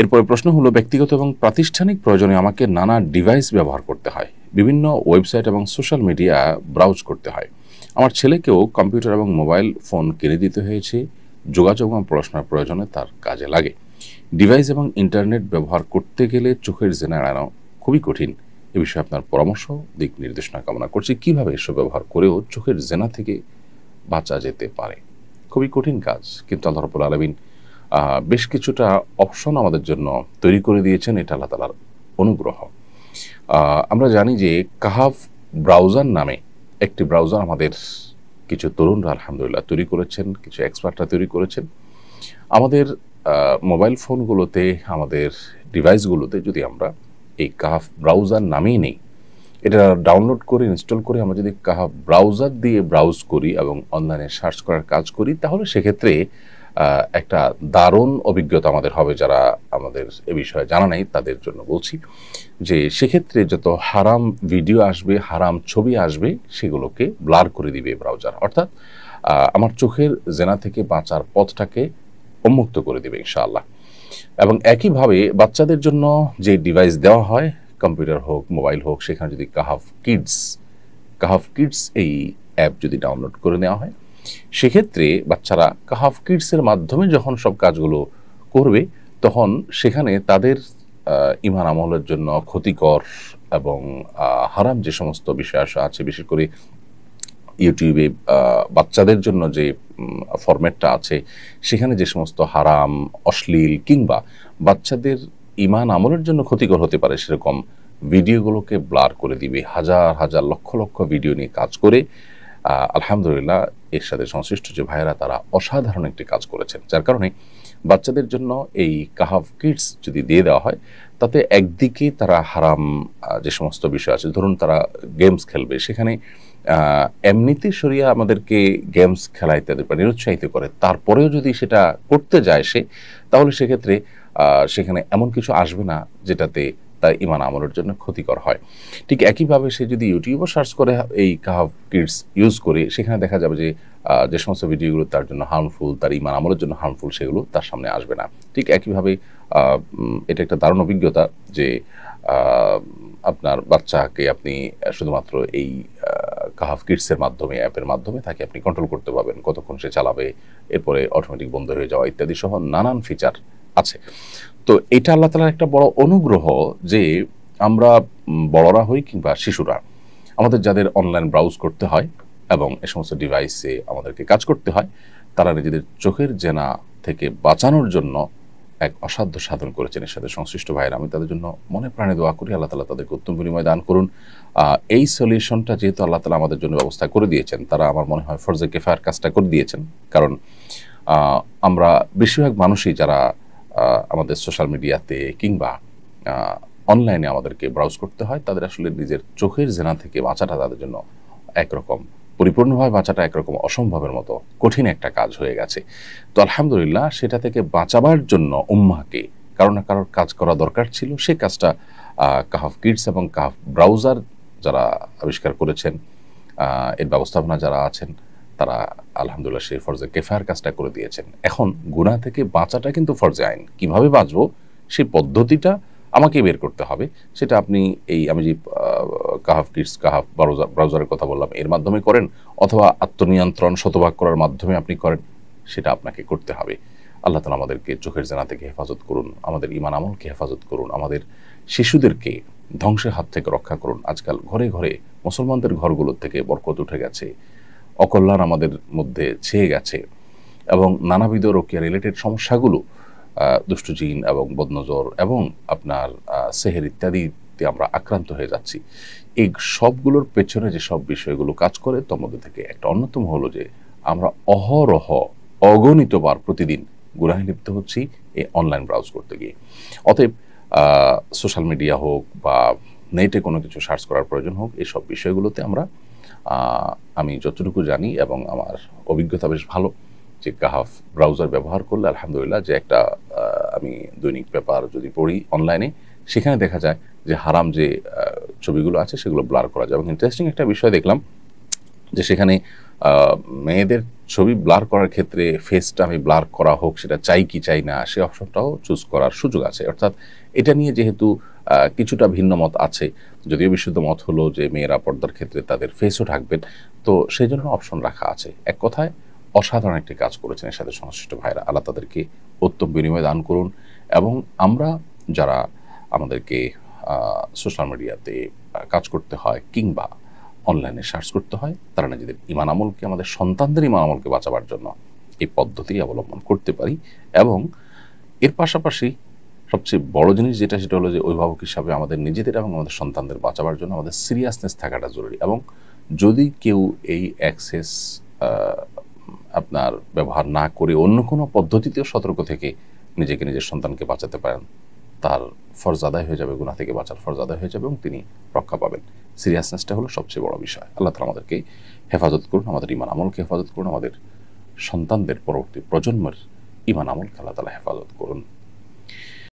এরপরে প্রশ্ন হলো, ব্যক্তিগত এবং প্রাতিষ্ঠানিক প্রয়োজনে আমাকে নানা ডিভাইস ব্যবহার করতে হয়, বিভিন্ন ওয়েবসাইট এবং সোশ্যাল মিডিয়া ব্রাউজ করতে হয়। আমার ছেলেকেও কম্পিউটার এবং মোবাইল ফোন কিনে দিতে হয়েছে, যোগাযোগ এবং পড়াশোনার প্রয়োজনে তার কাজে লাগে। ডিভাইস এবং ইন্টারনেট ব্যবহার করতে গেলে চোখের জেনা এড়ানো খুবই কঠিন। এ বিষয়ে আপনার পরামর্শ, দিক নির্দেশনা কামনা করছি। কিভাবে এসব ব্যবহার করেও চোখের জেনা থেকে বাঁচা যেতে পারে? খুবই কঠিন কাজ, কিন্তু আল্লাহ রাব্বুল আলামিন বেশ কিছুটা অপশন আমাদের জন্য তৈরি করে দিয়েছেন। এটা আল্লাহ তাআলার অনুগ্রহ। আমরা জানি যে কাহাফ ব্রাউজার নামে একটি ব্রাউজার আমাদের কিছু তরুণরা আলহামদুলিল্লাহ তৈরি করেছেন, কিছু এক্সপার্টরা তৈরি করেছেন। আমাদের মোবাইল ফোনগুলোতে, আমাদের ডিভাইসগুলোতে যদি আমরা এই কাহাফ ব্রাউজার নামেই নেই, এটা ডাউনলোড করে ইনস্টল করে আমরা যদি কাহাফ ব্রাউজার দিয়ে ব্রাউজ করি এবং অনলাইনে সার্চ করার কাজ করি, তাহলে সেক্ষেত্রে একটা দারুণ অভিজ্ঞতা আমাদের হবে। যারা আমাদের এ বিষয়ে জানা নেই তাদের জন্য বলছি যে সেক্ষেত্রে যত হারাম ভিডিও আসবে, হারাম ছবি আসবে, সেগুলোকে ব্লার করে দিবে ব্রাউজার। অর্থাৎ আমার চোখের জেনা থেকে বাঁচার পথটাকে উন্মুক্ত করে দিবে ইনশাআল্লাহ। এবং একইভাবে বাচ্চাদের জন্য যে ডিভাইস দেওয়া হয়, কম্পিউটার হোক, মোবাইল হোক, সেখানে যদি কাহাফ কিডস এই অ্যাপ যদি ডাউনলোড করে নেওয়া হয়, সেক্ষেত্রে বাচ্চারা কাহাফ কিডসের মাধ্যমে যখন সব কাজগুলো করবে, তখন সেখানে তাদের ইমান আমলের জন্য ক্ষতিকর এবং হারাম যে সমস্ত বিষয় আছে, বিশেষ করে ইউটিউবে বাচ্চাদের জন্য যে ফরম্যাটটা আছে, সেখানে যে সমস্ত হারাম, অশ্লীল কিংবা বাচ্চাদের ইমান আমলের জন্য ক্ষতিকর হতে পারে সেরকম ভিডিওগুলোকে ব্লার করে দিবে। হাজার হাজার লক্ষ লক্ষ ভিডিও নিয়ে কাজ করে আলহামদুলিল্লাহ এর সাথে সংশ্লিষ্ট যে ভাইয়েরা তারা অসাধারণ একটি কাজ করেছেন। যার কারণে বাচ্চাদের জন্য এই কাহাফ কিডস যদি দিয়ে দেওয়া হয়, তাতে একদিকে তারা হারাম যে সমস্ত বিষয় আছে, ধরুন তারা গেমস খেলবে, সেখানে এমনিতে শরিয়া আমাদেরকে গেমস খেলাইতে বা নিরুৎসাহিত করে, তারপরেও যদি সেটা করতে যায় সে, তাহলে সেক্ষেত্রে সেখানে এমন কিছু আসবে না যেটাতে তার ইমান আমলের জন্য ক্ষতিকর হয়। ঠিক একইভাবে সে যদি ইউটিউবও সার্চ করে এই কাহাফ কিডস ইউজ করে, সেখানে দেখা যাবে যে যে সমস্ত ভিডিওগুলো তার জন্য হার্মফুল, তার ইমান আমলের জন্য হার্মফুল, সেগুলো তার সামনে আসবে না। ঠিক একইভাবে এটা একটা দারুণ অভিজ্ঞতা যে আপনার বাচ্চাকে আপনি শুধুমাত্র এই কাহাফ কিডসের মাধ্যমে, অ্যাপের মাধ্যমে তাকে আপনি কন্ট্রোল করতে পারবেন, কতক্ষণ সে চালাবে, এরপরে অটোমেটিক বন্ধ হয়ে যাওয়া ইত্যাদি সহ নানান ফিচার আছে। তো এটা আল্লাহ তাআলার একটা বড় অনুগ্রহ যে আমরা বড়রা হই কিংবা শিশুরা, আমাদের যাদের অনলাইন ব্রাউজ করতে হয় এবং এ সমস্ত ডিভাইসে আমাদেরকে কাজ করতে হয়, তারা নিজেদের চোখের জেনা থেকে বাঁচানোর জন্য এক অসাধ্য সাধন করেছেন। এর সাথে সংশ্লিষ্ট ভাইয়েরা, আমি তাদের জন্য মনে প্রাণে দোয়া করি আল্লাহ তাআলা তাদেরকে উত্তম বিনিময় দান করুন। এই সলিউশনটা যেহেতু আল্লাহ তাআলা আমাদের জন্য ব্যবস্থা করে দিয়েছেন, তারা আমার মনে হয় ফরজে কিফায়ার কাজটা করে দিয়েছেন। কারণ আমরা বেশিরভাগ মানুষই যারা আমাদের সোশ্যাল মিডিয়াতে কিংবা অনলাইনে আমাদেরকে ব্রাউজ করতে হয়, তাদের আসলে নিজের চোখের জেনা থেকে বাঁচাটা তাদের জন্য একরকম, পরিপূর্ণভাবে বাঁচাটা একরকম অসম্ভবের মতো কঠিন একটা কাজ হয়ে গেছে। তো আলহামদুলিল্লাহ সেটা থেকে বাঁচাবার জন্য উম্মাহকে কারো না কারোর কাজ করা দরকার ছিল। সেই কাজটা কাহাফ কিডস এবং কাহাফ ব্রাউজার যারা আবিষ্কার করেছেন, এর ব্যবস্থাপনা যারা আছেন, তারা আলহামদুলিল্লাহ সেই ফরজে কিফায়ার কাজটা করে দিয়েছেন। এখন গুনাহ থেকে বাঁচাটা কিন্তু ফরজে আইন। কিভাবে বাঁচবো সেই পদ্ধতিটা আমাকে বের করতে হবে। সেটা আপনি আমি যে কাহাফ কিডস, কাহাফ ব্রাউজারের কথা বললাম, এর মাধ্যমে করেন, অথবা আত্মনিয়ন্ত্রণ শতভাগ করার মাধ্যমে আপনি করেন, সেটা আপনাকে করতে হবে। আল্লাহ তাআলা আমাদেরকে চোখের জেনা থেকে হেফাজত করুন, আমাদের ঈমান আমলকে হেফাজত করুন, আমাদের শিশুদেরকে ধ্বংসের হাত থেকে রক্ষা করুন। আজকাল ঘরে ঘরে মুসলমানদের ঘরগুলোর থেকে বরকত উঠে গেছে, অকল্যাণ আমাদের মধ্যে ছেয়ে গেছে, এবং নানাবিধ রোকিয়া রিলেটেড সমস্যাগুলো, দুষ্ট জিন এবং বদনজর এবং আপনার সেহের ইত্যাদিতে আমরা আক্রান্ত হয়ে যাচ্ছি। এই সবগুলোর পেছনে যে সব বিষয়গুলো কাজ করে, তার মধ্যে থেকে একটা অন্যতম হলো যে আমরা অহরহ অগণিতবার প্রতিদিন গুনাহে লিপ্ত হচ্ছি এই অনলাইন ব্রাউজ করতে গিয়ে। অতএব সোশ্যাল মিডিয়া হোক বা নেটে কোনো কিছু সার্চ করার প্রয়োজন হোক, এই সব বিষয়গুলোতে আমি যতটুকু জানি এবং আমার অভিজ্ঞতা বেশ ভালো, যে কাহাফ ব্রাউজার ব্যবহার করলে আলহামদুলিল্লাহ যে একটা আমি দৈনিক পেপার যদি পড়ি অনলাইনে, সেখানে দেখা যায় যে হারাম যে ছবিগুলো আছে সেগুলো ব্লার করা যায়। এবং ইন্টারেস্টিং একটা বিষয় দেখলাম যে সেখানে মেয়েদের ছবি ব্লার করার ক্ষেত্রে ফেসটা আমি ব্লার করা হোক সেটা চাই কি চাই না সে অপশনটাও চুজ করার সুযোগ আছে। অর্থাৎ এটা নিয়ে যেহেতু কিছুটা ভিন্ন মত আছে, যদিও বিশুদ্ধ মত হলো যে মেয়েরা পর্দার ক্ষেত্রে তাদের ফেসও ঢাকবেন, তো সেই জন্য অপশন রাখা আছে। এক কথায় অসাধারণ একটি কাজ করেছেন এর সাথে সংশ্লিষ্ট ভাইরা, আল্লাহ তাদেরকে উত্তম বিনিময় দান করুন। এবং আমরা যারা আমাদেরকে সোশ্যাল মিডিয়াতে কাজ করতে হয় কিংবা অনলাইনে সার্চ করতে হয়, তারা নিজেদের ঈমান আমলকে, আমাদের সন্তানদের ঈমান আমলকে বাঁচাবার জন্য এই পদ্ধতি অবলম্বন করতে পারি। এবং এর পাশাপাশি সবচেয়ে বড় জিনিস যেটা, সেটা হলো যে অভিভাবক হিসাবে আমাদের নিজেদের এবং আমাদের সন্তানদের বাঁচাবার জন্য আমাদের সিরিয়াসনেস থাকাটা জরুরি। এবং যদি কেউ এই অ্যাক্সেস আপনার ব্যবহার না করে অন্য কোনো পদ্ধতিতেও সতর্ক থেকে নিজেকে, নিজের সন্তানকে বাঁচাতে পারেন, তার ফরজ আদায় হয়ে যাবে, গুনাহ থেকে বাঁচার ফরজ আদায় হয়ে যাবে এবং তিনি রক্ষা পাবেন। সিরিয়াসনেসটা হলো সবচেয়ে বড় বিষয়। আল্লাহ তাআলা আমাদেরকে হেফাজত করুন, আমাদের ঈমান আমলকে হেফাজত করুন, আমাদের সন্তানদের পরবর্তী প্রজন্মের ঈমান আমলকে আল্লাহ তাআলা হেফাজত করুন।